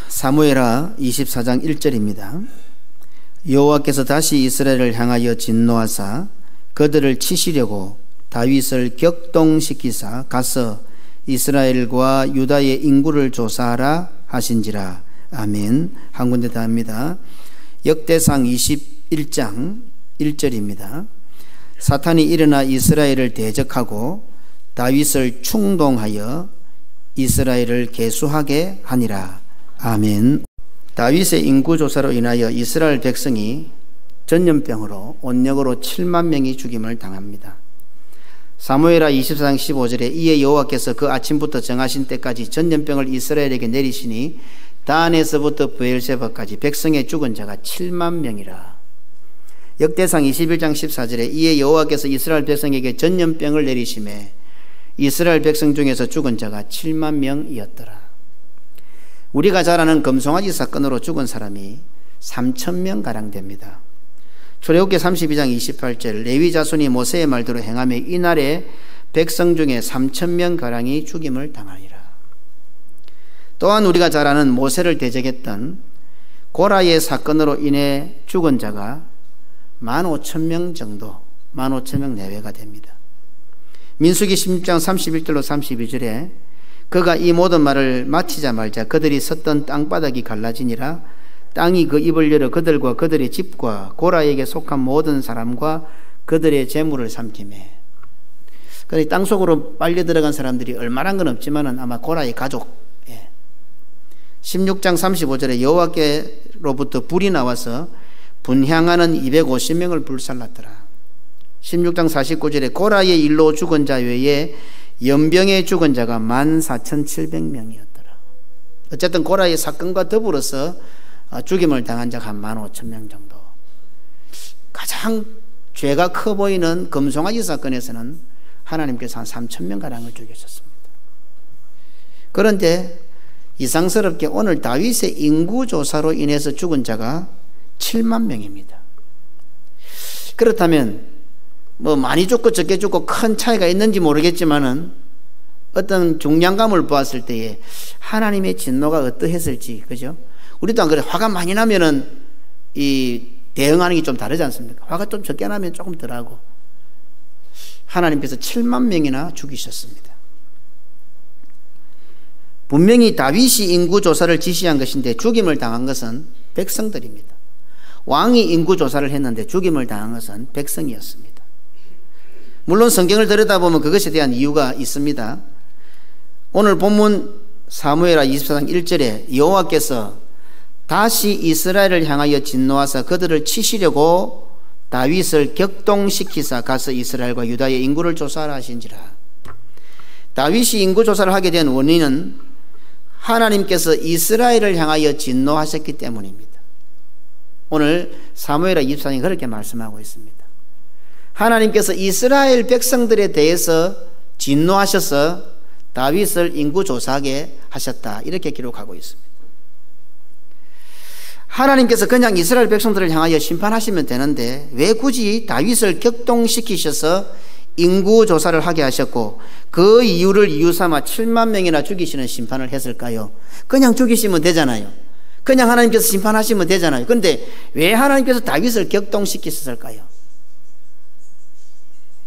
사무엘하 24장 1절입니다. 여호와께서 다시 이스라엘을 향하여 진노하사 그들을 치시려고 다윗을 격동시키사 가서 이스라엘과 유다의 인구를 조사하라 하신지라. 아멘. 한 군데 더 합니다. 역대상 21장 1절입니다. 사탄이 일어나 이스라엘을 대적하고 다윗을 충동하여 이스라엘을 계수하게 하니라. 아멘. 다윗의 인구조사로 인하여 이스라엘 백성이 전염병으로 온역으로 7만 명이 죽임을 당합니다. 사무엘하 24장 15절에 이에 여호와께서 그 아침부터 정하신 때까지 전염병을 이스라엘에게 내리시니 단에서부터 브엘세바까지 백성의 죽은 자가 7만 명이라. 역대상 21장 14절에 이에 여호와께서 이스라엘 백성에게 전염병을 내리심에 이스라엘 백성 중에서 죽은 자가 7만 명이었더라. 우리가 잘 아는 금송아지 사건으로 죽은 사람이 3,000명 가량 됩니다. 출애굽기 32장 28절 레위 자손이 모세의 말대로 행하며 이날에 백성 중에 3,000명 가량이 죽임을 당하니라. 또한 우리가 잘 아는 모세를 대적했던 고라의 사건으로 인해 죽은 자가 15,000명 정도, 15,000명 내외가 됩니다. 민수기 16장 31절로 32절에 그가 이 모든 말을 마치자 말자 그들이 섰던 땅바닥이 갈라지니라. 땅이 그 입을 열어 그들과 그들의 집과 고라에게 속한 모든 사람과 그들의 재물을 삼키매. 그러니까 땅 속으로 빨려 들어간 사람들이 얼마란 건 없지만은 아마 고라의 가족. 16장 35절에 여호와께로부터 불이 나와서 분향하는 250명을 불살랐더라. 16장 49절에 고라의 일로 죽은 자 외에 연병에 죽은 자가 14,700명이었더라. 어쨌든 고라의 사건과 더불어서 죽임을 당한 자가 한 15,000명 정도. 가장 죄가 커 보이는 금송아지 사건에서는 하나님께서 한 3,000명가량을 죽이셨습니다. 그런데 이상스럽게 오늘 다윗의 인구조사로 인해서 죽은 자가 7만 명입니다. 그렇다면 뭐 많이 죽고 적게 죽고 큰 차이가 있는지 모르겠지만은 어떤 중량감을 보았을 때에 하나님의 진노가 어떠했을지, 그죠? 우리도 안 그래. 화가 많이 나면은 이 대응하는 게 좀 다르지 않습니까? 화가 좀 적게 나면 조금 덜하고. 하나님께서 7만 명이나 죽이셨습니다. 분명히 다윗이 인구조사를 지시한 것인데 죽임을 당한 것은 백성들입니다. 왕이 인구조사를 했는데 죽임을 당한 것은 백성이었습니다. 물론 성경을 들여다보면 그것에 대한 이유가 있습니다. 오늘 본문 사무엘하 24장 1절에 여호와께서 다시 이스라엘을 향하여 진노하사 그들을 치시려고 다윗을 격동시키사 가서 이스라엘과 유다의 인구를 조사하라 하신지라. 다윗이 인구조사를 하게 된 원인은 하나님께서 이스라엘을 향하여 진노하셨기 때문입니다. 오늘 사무엘하 24장이 그렇게 말씀하고 있습니다. 하나님께서 이스라엘 백성들에 대해서 진노하셔서 다윗을 인구조사하게 하셨다, 이렇게 기록하고 있습니다. 하나님께서 그냥 이스라엘 백성들을 향하여 심판하시면 되는데 왜 굳이 다윗을 격동시키셔서 인구조사를 하게 하셨고 그 이유를 이유 삼아 7만 명이나 죽이시는 심판을 했을까요? 그냥 죽이시면 되잖아요. 그냥 하나님께서 심판하시면 되잖아요. 그런데 왜 하나님께서 다윗을 격동시키셨을까요?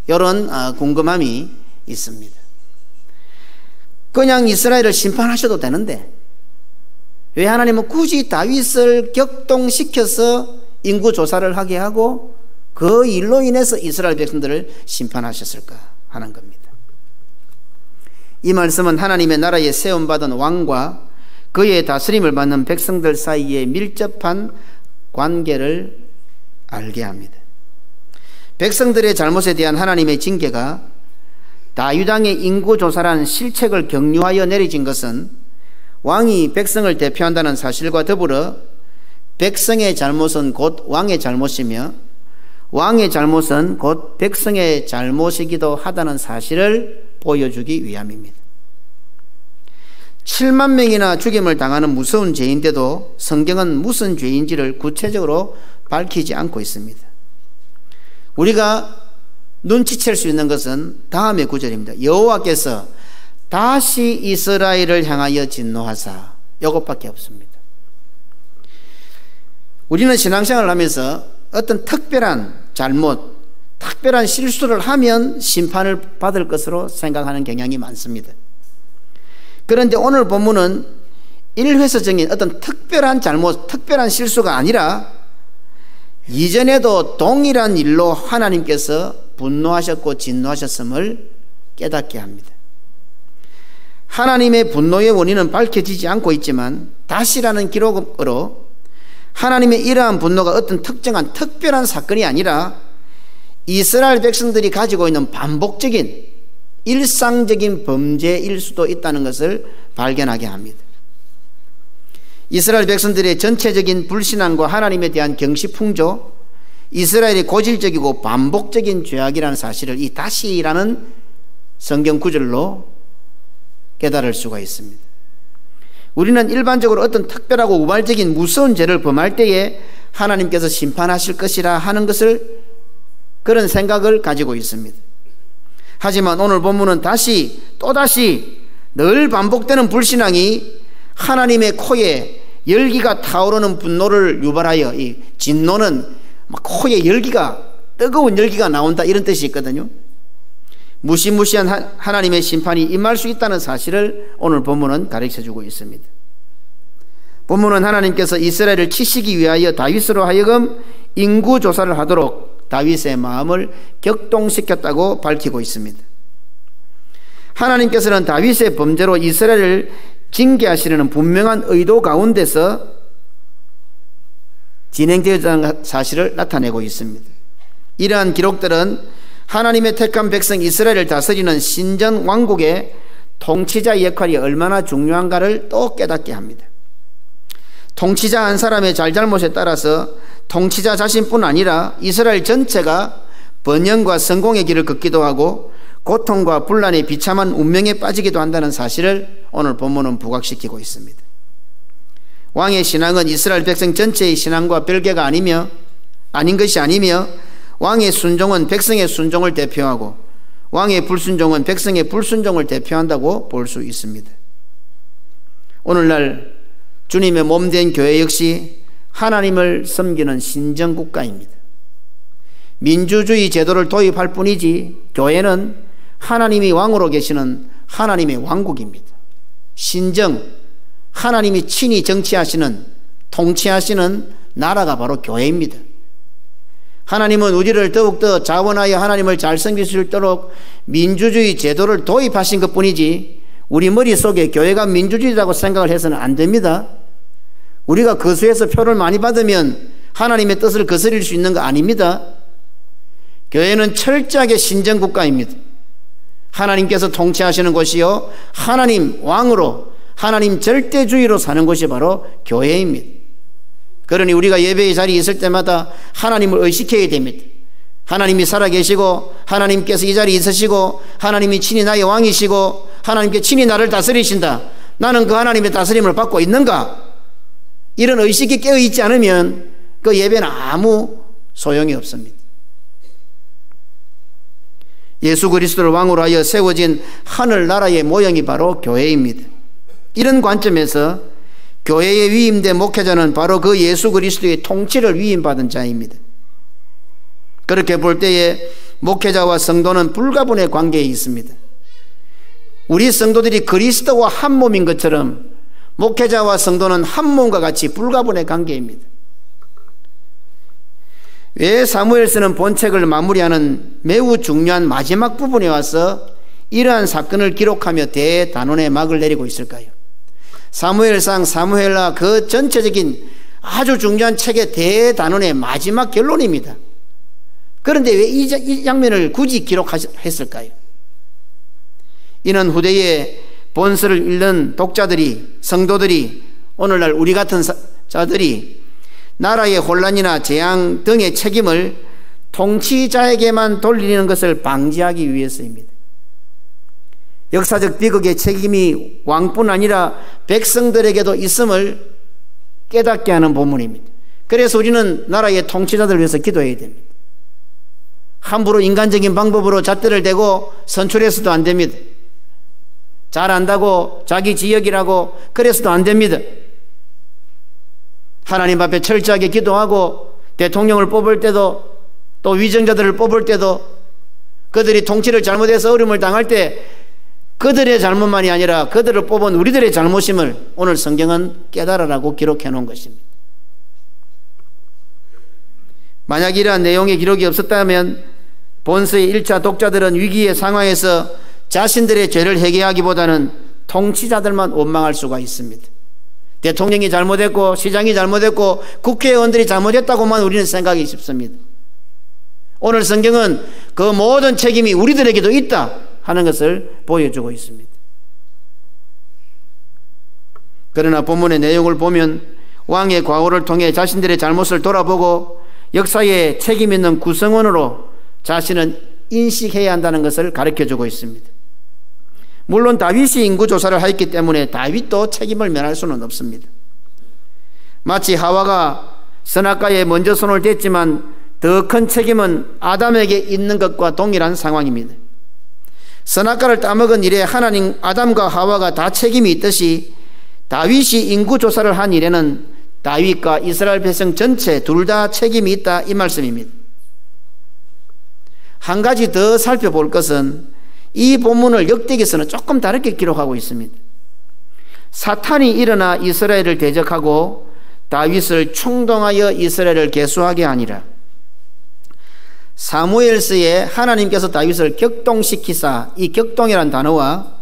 이런 궁금함이 있습니다. 그냥 이스라엘을 심판하셔도 되는데 왜 하나님은 굳이 다윗을 격동시켜서 인구조사를 하게 하고 그 일로 인해서 이스라엘 백성들을 심판하셨을까 하는 겁니다. 이 말씀은 하나님의 나라에 세움받은 왕과 그의 다스림을 받는 백성들 사이에 밀접한 관계를 알게 합니다. 백성들의 잘못에 대한 하나님의 징계가 다윗 왕의 인구조사라는 실책을 경유하여 내려진 것은 왕이 백성을 대표한다는 사실과 더불어 백성의 잘못은 곧 왕의 잘못이며 왕의 잘못은 곧 백성의 잘못이기도 하다는 사실을 보여주기 위함입니다. 7만 명이나 죽임을 당하는 무서운 죄인데도 성경은 무슨 죄인지를 구체적으로 밝히지 않고 있습니다. 우리가 눈치챌 수 있는 것은 다음의 구절입니다. 여호와께서 다시 이스라엘을 향하여 진노하사, 이것밖에 없습니다. 우리는 신앙생활을 하면서 어떤 특별한 잘못, 특별한 실수를 하면 심판을 받을 것으로 생각하는 경향이 많습니다. 그런데 오늘 본문은 일회성적인 어떤 특별한 잘못, 특별한 실수가 아니라 이전에도 동일한 일로 하나님께서 분노하셨고 진노하셨음을 깨닫게 합니다. 하나님의 분노의 원인은 밝혀지지 않고 있지만 다시라는 기록으로 하나님의 이러한 분노가 어떤 특정한 특별한 사건이 아니라 이스라엘 백성들이 가지고 있는 반복적인 일상적인 범죄일 수도 있다는 것을 발견하게 합니다. 이스라엘 백성들의 전체적인 불신앙과 하나님에 대한 경시풍조, 이스라엘의 고질적이고 반복적인 죄악이라는 사실을 이 다시라는 성경 구절로 깨달을 수가 있습니다. 우리는 일반적으로 어떤 특별하고 우발적인 무서운 죄를 범할 때에 하나님께서 심판하실 것이라 하는 것을 그런 생각을 가지고 있습니다. 하지만 오늘 본문은 또다시 늘 반복되는 불신앙이 하나님의 코에 열기가 타오르는 분노를 유발하여, 이 진노는 막 코에 뜨거운 열기가 나온다, 이런 뜻이 있거든요. 무시무시한 하나님의 심판이 임할 수 있다는 사실을 오늘 본문은 가르쳐주고 있습니다. 본문은 하나님께서 이스라엘을 치시기 위하여 다윗으로 하여금 인구조사를 하도록 다윗의 마음을 격동시켰다고 밝히고 있습니다. 하나님께서는 다윗의 범죄로 이스라엘을 징계하시려는 분명한 의도 가운데서 진행되었다는 사실을 나타내고 있습니다. 이러한 기록들은 하나님의 택한 백성 이스라엘을 다스리는 신전 왕국의 통치자 역할이 얼마나 중요한가를 또 깨닫게 합니다. 통치자 한 사람의 잘잘못에 따라서 통치자 자신뿐 아니라 이스라엘 전체가 번영과 성공의 길을 걷기도 하고 고통과 분란의 비참한 운명에 빠지기도 한다는 사실을 오늘 본문은 부각시키고 있습니다. 왕의 신앙은 이스라엘 백성 전체의 신앙과 별개가 아닌 것이 아니며 왕의 순종은 백성의 순종을 대표하고 왕의 불순종은 백성의 불순종을 대표한다고 볼 수 있습니다. 오늘날 주님의 몸된 교회 역시 하나님을 섬기는 신정국가입니다. 민주주의 제도를 도입할 뿐이지 교회는 하나님이 왕으로 계시는 하나님의 왕국입니다. 신정, 하나님이 친히 정치하시는, 통치하시는 나라가 바로 교회입니다. 하나님은 우리를 더욱더 자원하여 하나님을 잘 섬길 수 있도록 민주주의 제도를 도입하신 것 뿐이지 우리 머릿속에 교회가 민주주의라고 생각을 해서는 안 됩니다. 우리가 거수해서 표를 많이 받으면 하나님의 뜻을 거스릴 수 있는 거 아닙니다. 교회는 철저하게 신정국가입니다. 하나님께서 통치하시는 곳이요, 하나님 왕으로, 하나님 절대주의로 사는 곳이 바로 교회입니다. 그러니 우리가 예배의 자리에 있을 때마다 하나님을 의식해야 됩니다. 하나님이 살아계시고 하나님께서 이 자리에 있으시고 하나님이 친히 나의 왕이시고 하나님께 친히 나를 다스리신다. 나는 그 하나님의 다스림을 받고 있는가? 이런 의식이 깨어있지 않으면 그 예배는 아무 소용이 없습니다. 예수 그리스도를 왕으로 하여 세워진 하늘나라의 모형이 바로 교회입니다. 이런 관점에서 교회에 위임된 목회자는 바로 그 예수 그리스도의 통치를 위임받은 자입니다. 그렇게 볼 때에 목회자와 성도는 불가분의 관계에 있습니다. 우리 성도들이 그리스도와 한 몸인 것처럼 목회자와 성도는 한 몸과 같이 불가분의 관계입니다. 왜 사무엘서는 본책을 마무리하는 매우 중요한 마지막 부분에 와서 이러한 사건을 기록하며 대단원의 막을 내리고 있을까요? 사무엘상, 사무엘하 그 전체적인 아주 중요한 책의 대단원의 마지막 결론입니다. 그런데 왜 이 장면을 굳이 기록했을까요? 이는 후대에 본서를 읽는 독자들이, 성도들이, 오늘날 우리 같은 자들이 나라의 혼란이나 재앙 등의 책임을 통치자에게만 돌리는 것을 방지하기 위해서입니다. 역사적 비극의 책임이 왕뿐 아니라 백성들에게도 있음을 깨닫게 하는 본문입니다. 그래서 우리는 나라의 통치자들을 위해서 기도해야 됩니다. 함부로 인간적인 방법으로 잣대를 대고 선출해서도 안 됩니다. 잘 안다고 자기 지역이라고 그래서도 안 됩니다. 하나님 앞에 철저하게 기도하고 대통령을 뽑을 때도 또 위정자들을 뽑을 때도 그들이 통치를 잘못해서 어려움을 당할 때 그들의 잘못만이 아니라 그들을 뽑은 우리들의 잘못임을 오늘 성경은 깨달으라고 기록해 놓은 것입니다. 만약 이러한 내용의 기록이 없었다면 본서의 1차 독자들은 위기의 상황에서 자신들의 죄를 회개하기보다는 통치자들만 원망할 수가 있습니다. 대통령이 잘못했고 시장이 잘못했고 국회의원들이 잘못했다고만 우리는 생각이 쉽습니다. 오늘 성경은 그 모든 책임이 우리들에게도 있다 하는 것을 보여주고 있습니다. 그러나 본문의 내용을 보면 왕의 과오를 통해 자신들의 잘못을 돌아보고 역사에 책임 있는 구성원으로 자신은 인식해야 한다는 것을 가르쳐주고 있습니다. 물론 다윗이 인구조사를 하였기 때문에 다윗도 책임을 면할 수는 없습니다. 마치 하와가 선악과에 먼저 손을 댔지만 더 큰 책임은 아담에게 있는 것과 동일한 상황입니다. 선악과를 따먹은 일에 하나님 아담과 하와가 다 책임이 있듯이 다윗이 인구조사를 한 일에는 다윗과 이스라엘 백성 전체 둘 다 책임이 있다 이 말씀입니다. 한 가지 더 살펴볼 것은 이 본문을 역대기서는 조금 다르게 기록하고 있습니다. 사탄이 일어나 이스라엘을 대적하고 다윗을 충동하여 이스라엘을 계수하게 하니라. 사무엘서에 하나님께서 다윗을 격동시키사, 이 격동이란 단어와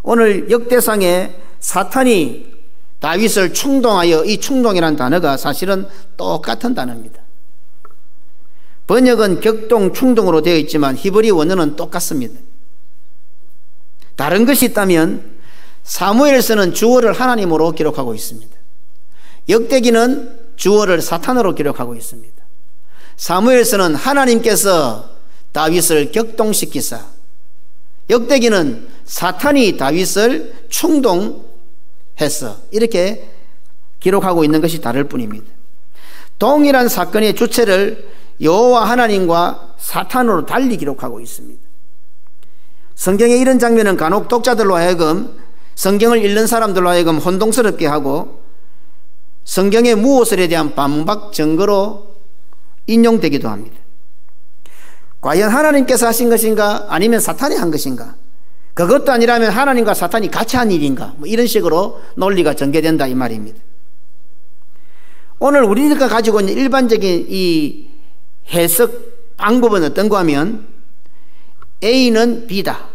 오늘 역대상에 사탄이 다윗을 충동하여, 이 충동이란 단어가 사실은 똑같은 단어입니다. 번역은 격동, 충동으로 되어 있지만 히브리 원어는 똑같습니다. 다른 것이 있다면 사무엘서는 주어를 하나님으로 기록하고 있습니다. 역대기는 주어를 사탄으로 기록하고 있습니다. 사무엘서는 하나님께서 다윗을 격동시키사, 역대기는 사탄이 다윗을 충동했어, 이렇게 기록하고 있는 것이 다를 뿐입니다. 동일한 사건의 주체를 여호와 하나님과 사탄으로 달리 기록하고 있습니다. 성경의 이런 장면은 간혹 독자들로 하여금, 성경을 읽는 사람들로 하여금 혼동스럽게 하고 성경의 무엇에 대한 반박 증거로 인용되기도 합니다. 과연 하나님께서 하신 것인가 아니면 사탄이 한 것인가? 그것도 아니라면 하나님과 사탄이 같이 한 일인가? 뭐 이런 식으로 논리가 전개된다 이 말입니다. 오늘 우리가 가지고 있는 일반적인 이 해석 방법은 어떤가 하면 A는 B다.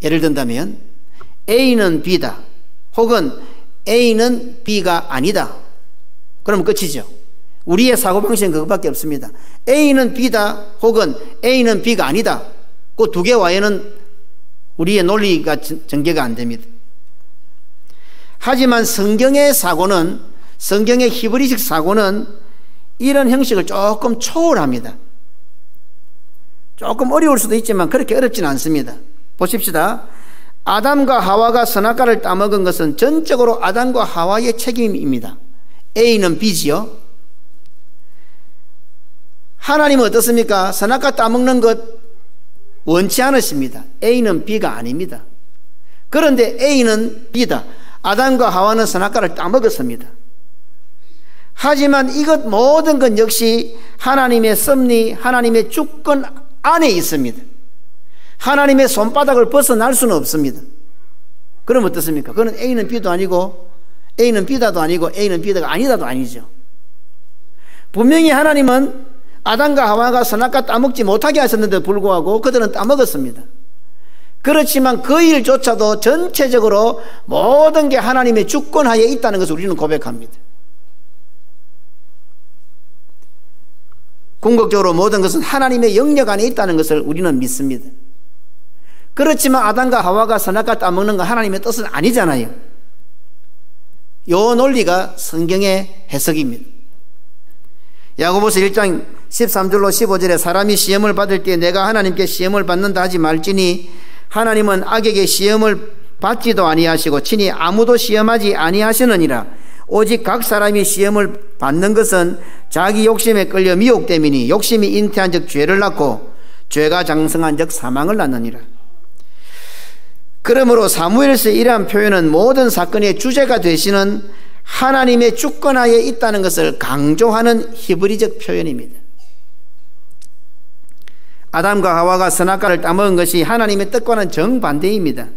예를 든다면 A는 B다. 혹은 A는 B가 아니다. 그러면 끝이죠. 우리의 사고방식은 그것밖에 없습니다. A는 B다 혹은 A는 B가 아니다. 그 두 개 와에는 우리의 논리가 전개가 안 됩니다. 하지만 성경의 사고는, 성경의 히브리식 사고는 이런 형식을 조금 초월합니다. 조금 어려울 수도 있지만 그렇게 어렵지는 않습니다. 보십시다. 아담과 하와가 선악과를 따먹은 것은 전적으로 아담과 하와의 책임입니다. A는 B지요. 하나님은 어떻습니까? 선악과 따먹는 것 원치 않으십니다. A는 B가 아닙니다. 그런데 A는 B다. 아담과 하와는 선악과를 따먹었습니다. 하지만 이것 모든 것 역시 하나님의 섭리, 하나님의 주권 안에 있습니다. 하나님의 손바닥을 벗어날 수는 없습니다. 그럼 어떻습니까? 그건 A는 B도 아니고 A는 B다도 아니고 A는 B다가 아니다도 아니죠. 분명히 하나님은 아담과 하와가 선악과 따먹지 못하게 하셨는데 불구하고 그들은 따먹었습니다. 그렇지만 그 일조차도 전체적으로 모든 게 하나님의 주권하에 있다는 것을 우리는 고백합니다. 궁극적으로 모든 것은 하나님의 영역 안에 있다는 것을 우리는 믿습니다. 그렇지만 아담과 하와가 선악과 따먹는 건 하나님의 뜻은 아니잖아요. 이 논리가 성경의 해석입니다. 야고보서 1장 13절로 15절에 사람이 시험을 받을 때 내가 하나님께 시험을 받는다 하지 말지니 하나님은 악에게 시험을 받지도 아니하시고 친히 아무도 시험하지 아니하시느니라. 오직 각 사람이 시험을 받는 것은 자기 욕심에 끌려 미혹됨이니 욕심이 잉태한 즉 죄를 낳고 죄가 장성한 즉 사망을 낳느니라. 그러므로 사무엘서의 이러한 표현은 모든 사건의 주제가 되시는 하나님의 주권하에 있다는 것을 강조하는 히브리적 표현입니다. 아담과 하와가 선악과를 따먹은 것이 하나님의 뜻과는 정반대입니다.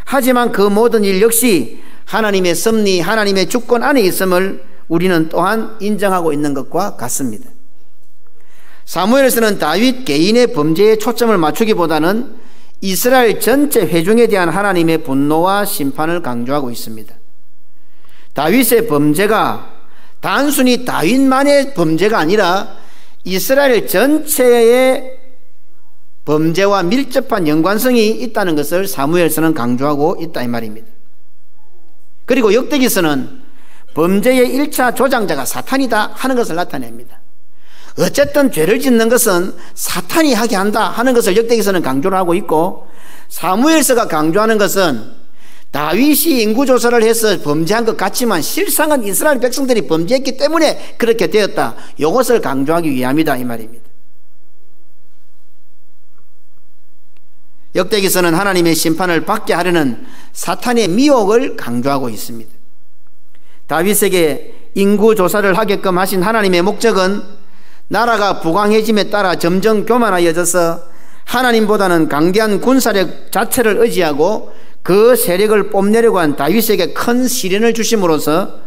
하지만 그 모든 일 역시 하나님의 섭리, 하나님의 주권 안에 있음을 우리는 또한 인정하고 있는 것과 같습니다. 사무엘에서는 다윗 개인의 범죄에 초점을 맞추기보다는 이스라엘 전체 회중에 대한 하나님의 분노와 심판을 강조하고 있습니다. 다윗의 범죄가 단순히 다윗만의 범죄가 아니라 이스라엘 전체의 범죄와 밀접한 연관성이 있다는 것을 사무엘서는 강조하고 있다 이 말입니다. 그리고 역대기서는 범죄의 1차 조장자가 사탄이다 하는 것을 나타냅니다. 어쨌든 죄를 짓는 것은 사탄이 하게 한다 하는 것을 역대기서는 강조를 하고 있고, 사무엘서가 강조하는 것은 다윗이 인구조사를 해서 범죄한 것 같지만 실상은 이스라엘 백성들이 범죄했기 때문에 그렇게 되었다, 이것을 강조하기 위함이다 이 말입니다. 역대기서는 하나님의 심판을 받게 하려는 사탄의 미혹을 강조하고 있습니다. 다윗에게 인구조사를 하게끔 하신 하나님의 목적은 나라가 부강해짐에 따라 점점 교만하여져서 하나님보다는 강대한 군사력 자체를 의지하고 그 세력을 뽐내려고 한 다윗에게 큰 시련을 주심으로써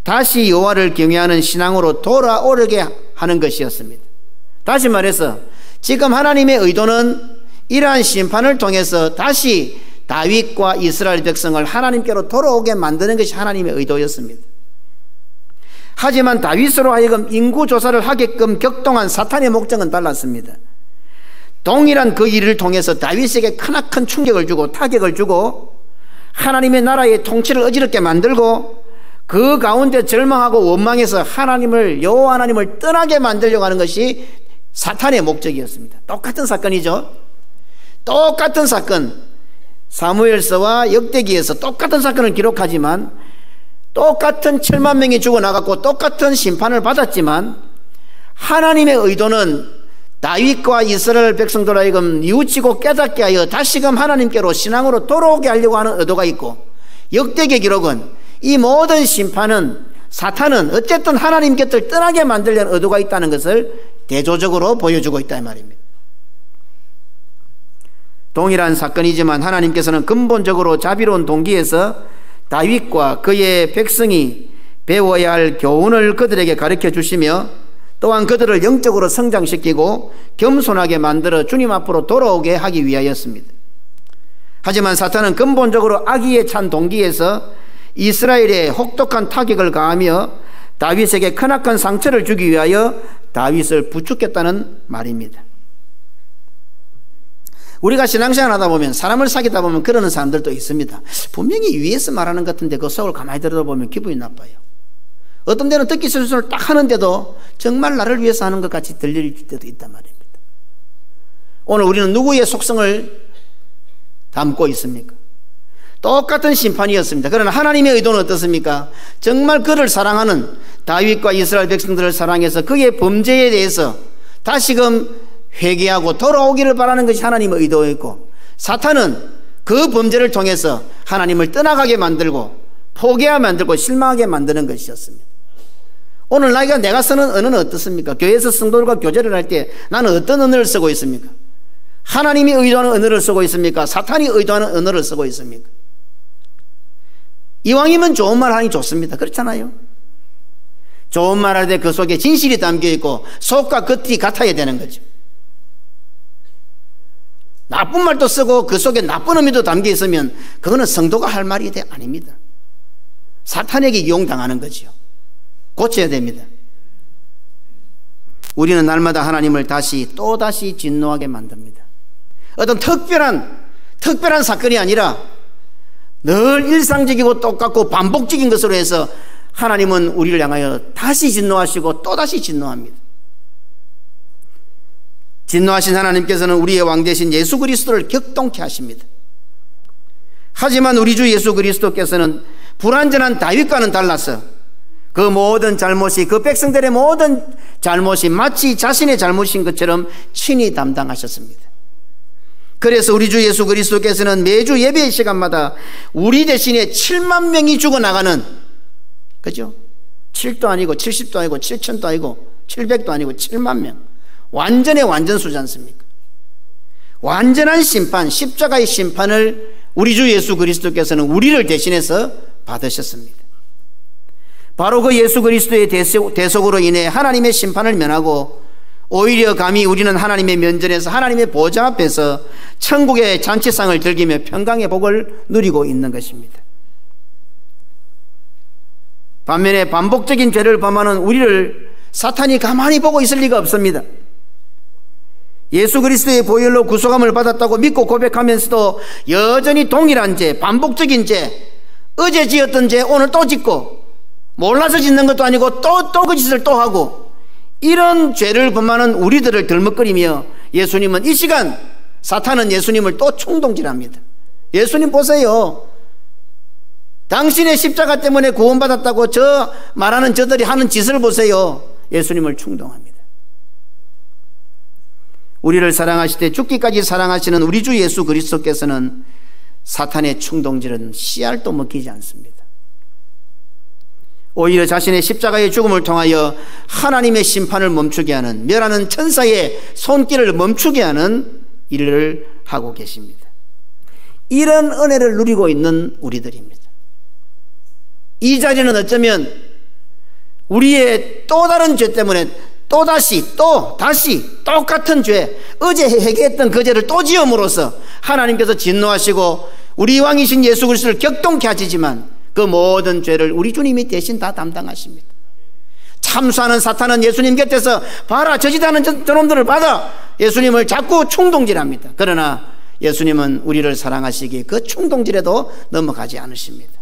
다시 여호와를 경외하는 신앙으로 돌아오게 하는 것이었습니다. 다시 말해서 지금 하나님의 의도는 이러한 심판을 통해서 다시 다윗과 이스라엘 백성을 하나님께로 돌아오게 만드는 것이 하나님의 의도였습니다. 하지만 다윗으로 하여금 인구조사를 하게끔 격동한 사탄의 목적은 달랐습니다. 동일한 그 일을 통해서 다윗에게 크나큰 충격을 주고 타격을 주고 하나님의 나라의 통치를 어지럽게 만들고 그 가운데 절망하고 원망해서 하나님을, 여호와 하나님을 떠나게 만들려고 하는 것이 사탄의 목적이었습니다. 똑같은 사건이죠. 똑같은 사건, 사무엘서와 역대기에서 똑같은 사건을 기록하지만 똑같은 7만 명이 죽어나갔고 똑같은 심판을 받았지만 하나님의 의도는 다윗과 이스라엘 백성들 하여금 뉘우치고 깨닫게 하여 다시금 하나님께로 신앙으로 돌아오게 하려고 하는 의도가 있고, 역대기 기록은 이 모든 심판은 사탄은 어쨌든 하나님 곁을 떠나게 만들려는 의도가 있다는 것을 대조적으로 보여주고 있다 이 말입니다. 동일한 사건이지만 하나님께서는 근본적으로 자비로운 동기에서 다윗과 그의 백성이 배워야 할 교훈을 그들에게 가르쳐 주시며 또한 그들을 영적으로 성장시키고 겸손하게 만들어 주님 앞으로 돌아오게 하기 위하였습니다. 하지만 사탄은 근본적으로 악의에 찬 동기에서 이스라엘에 혹독한 타격을 가하며 다윗에게 크나큰 상처를 주기 위하여 다윗을 부추겼다는 말입니다. 우리가 신앙생활 하다 보면, 사람을 사귀다 보면 그러는 사람들도 있습니다. 분명히 위에서 말하는 것 같은데 그 속을 가만히 들여다보면 기분이 나빠요. 어떤 데는 듣기 실수를 딱 하는데도 정말 나를 위해서 하는 것 같이 들릴 때도 있단 말입니다. 오늘 우리는 누구의 속성을 담고 있습니까? 똑같은 심판이었습니다. 그러나 하나님의 의도는 어떻습니까? 정말 그를 사랑하는 다윗과 이스라엘 백성들을 사랑해서 그의 범죄에 대해서 다시금 회개하고 돌아오기를 바라는 것이 하나님의 의도였고, 사탄은 그 범죄를 통해서 하나님을 떠나가게 만들고 포기하게 만들고 실망하게 만드는 것이었습니다. 오늘 내가 쓰는 언어는 어떻습니까? 교회에서 성도들과 교제를 할 때 나는 어떤 언어를 쓰고 있습니까? 하나님이 의도하는 언어를 쓰고 있습니까? 사탄이 의도하는 언어를 쓰고 있습니까? 이왕이면 좋은 말 하니 좋습니다. 그렇잖아요. 좋은 말 할 때 그 속에 진실이 담겨 있고 속과 겉이 같아야 되는 거죠. 나쁜 말도 쓰고 그 속에 나쁜 의미도 담겨 있으면 그거는 성도가 할 말이 아닙니다. 사탄에게 이용당하는 거죠. 고쳐야 됩니다. 우리는 날마다 하나님을 또다시 진노하게 만듭니다. 어떤 특별한 사건이 아니라 늘 일상적이고 똑같고 반복적인 것으로 해서 하나님은 우리를 향하여 다시 진노하시고 또다시 진노합니다. 진노하신 하나님께서는 우리의 왕 되신 예수 그리스도를 격동케 하십니다. 하지만 우리 주 예수 그리스도께서는 불완전한 다윗과는 달라서 그 모든 잘못이, 그 백성들의 모든 잘못이 마치 자신의 잘못인 것처럼 친히 담당하셨습니다. 그래서 우리 주 예수 그리스도께서는 매주 예배의 시간마다 우리 대신에 7만 명이 죽어나가는 그죠? 7도 아니고 70도 아니고 7천도 아니고 700도 아니고 7만 명. 완전의 완전수지 않습니까? 완전한 심판, 십자가의 심판을 우리 주 예수 그리스도께서는 우리를 대신해서 받으셨습니다. 바로 그 예수 그리스도의 대속으로 인해 하나님의 심판을 면하고 오히려 감히 우리는 하나님의 면전에서 하나님의 보좌 앞에서 천국의 잔치상을 즐기며 평강의 복을 누리고 있는 것입니다. 반면에 반복적인 죄를 범하는 우리를 사탄이 가만히 보고 있을 리가 없습니다. 예수 그리스도의 보혈로 구속함을 받았다고 믿고 고백하면서도 여전히 동일한 죄, 반복적인 죄, 어제 지었던 죄 오늘 또 짓고, 몰라서 짓는 것도 아니고 또 그 짓을 또 하고, 이런 죄를 범하는 우리들을 들먹거리며 예수님은 이 시간 사탄은 예수님을 또 충동질합니다. 예수님 보세요. 당신의 십자가 때문에 구원받았다고 저 말하는 저들이 하는 짓을 보세요. 예수님을 충동합니다. 우리를 사랑하시되 죽기까지 사랑하시는 우리 주 예수 그리스도께서는 사탄의 충동질은 씨알도 먹히지 않습니다. 오히려 자신의 십자가의 죽음을 통하여 하나님의 심판을 멈추게 하는, 멸하는 천사의 손길을 멈추게 하는 일을 하고 계십니다. 이런 은혜를 누리고 있는 우리들입니다. 이 자리는 어쩌면 우리의 또 다른 죄 때문에 또다시 똑같은 죄, 어제 회개했던 그 죄를 또 지음으로써 하나님께서 진노하시고 우리 왕이신 예수 그리스도를 격동케 하시지만 그 모든 죄를 우리 주님이 대신 다 담당하십니다. 참수하는 사탄은 예수님 곁에서 봐라 저짓하는 저놈들을 받아 예수님을 자꾸 충동질합니다. 그러나 예수님은 우리를 사랑하시기에 그 충동질에도 넘어가지 않으십니다.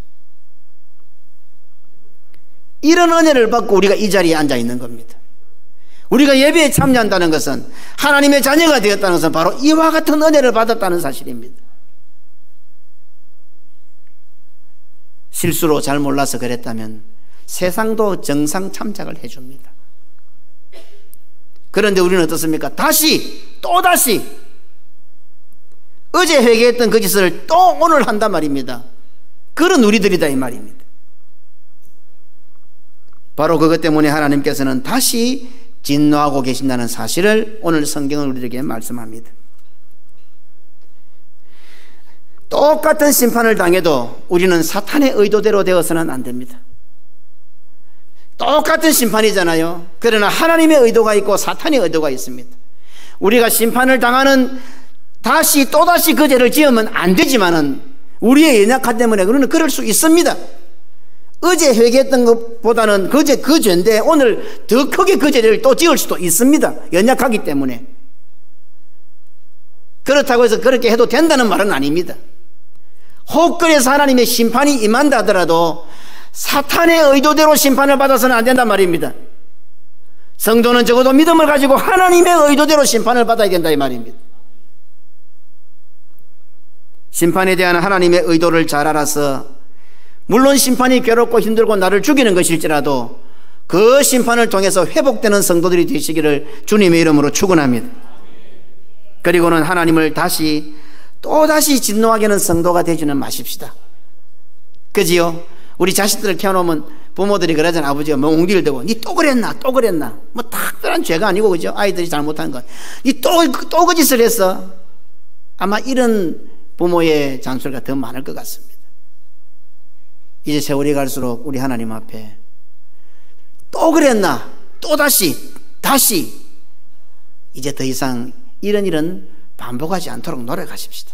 이런 은혜를 받고 우리가 이 자리에 앉아 있는 겁니다. 우리가 예배에 참여한다는 것은, 하나님의 자녀가 되었다는 것은 바로 이와 같은 은혜를 받았다는 사실입니다. 실수로 잘 몰라서 그랬다면 세상도 정상 참작을 해줍니다. 그런데 우리는 어떻습니까? 또다시 어제 회개했던 그 짓을 또 오늘 한단 말입니다. 그런 우리들이다 이 말입니다. 바로 그것 때문에 하나님께서는 다시 진노하고 계신다는 사실을 오늘 성경은 우리에게 말씀합니다. 똑같은 심판을 당해도 우리는 사탄의 의도대로 되어서는 안 됩니다. 똑같은 심판이잖아요. 그러나 하나님의 의도가 있고 사탄의 의도가 있습니다. 우리가 심판을 당하는, 또다시 그 죄를 지으면 안 되지만은 우리의 연약함 때문에 우리는 그럴 수 있습니다. 어제 회개했던 것보다는 그 죄인데 오늘 더 크게 그 죄를 또 지을 수도 있습니다. 연약하기 때문에. 그렇다고 해서 그렇게 해도 된다는 말은 아닙니다. 혹 그래서 하나님의 심판이 임한다 하더라도 사탄의 의도대로 심판을 받아서는 안 된단 말입니다. 성도는 적어도 믿음을 가지고 하나님의 의도대로 심판을 받아야 된다 이 말입니다. 심판에 대한 하나님의 의도를 잘 알아서, 물론 심판이 괴롭고 힘들고 나를 죽이는 것일지라도 그 심판을 통해서 회복되는 성도들이 되시기를 주님의 이름으로 축원합니다. 그리고는 하나님을 또다시 진노하게 하는 성도가 되지는 마십시다. 그지요? 우리 자식들을 키워놓으면 부모들이 그러잖아요. 아버지가 뭐 옹기를 대고 니 또 그랬나 뭐 특별한 죄가 아니고, 그죠? 아이들이 잘못한 건 니 또 그 짓을 했어. 아마 이런 부모의 잔소리가 더 많을 것 같습니다. 이제 세월이 갈수록 우리 하나님 앞에 또 그랬나 다시 이제 더 이상 이런 일은 반복하지 않도록 노력하십시다.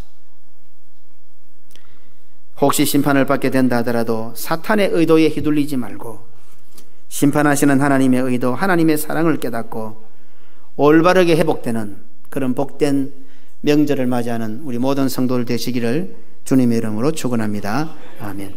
혹시 심판을 받게 된다 하더라도 사탄의 의도에 휘둘리지 말고 심판하시는 하나님의 의도, 하나님의 사랑을 깨닫고 올바르게 회복되는 그런 복된 명절을 맞이하는 우리 모든 성도들 되시기를 주님의 이름으로 축원합니다. 아멘.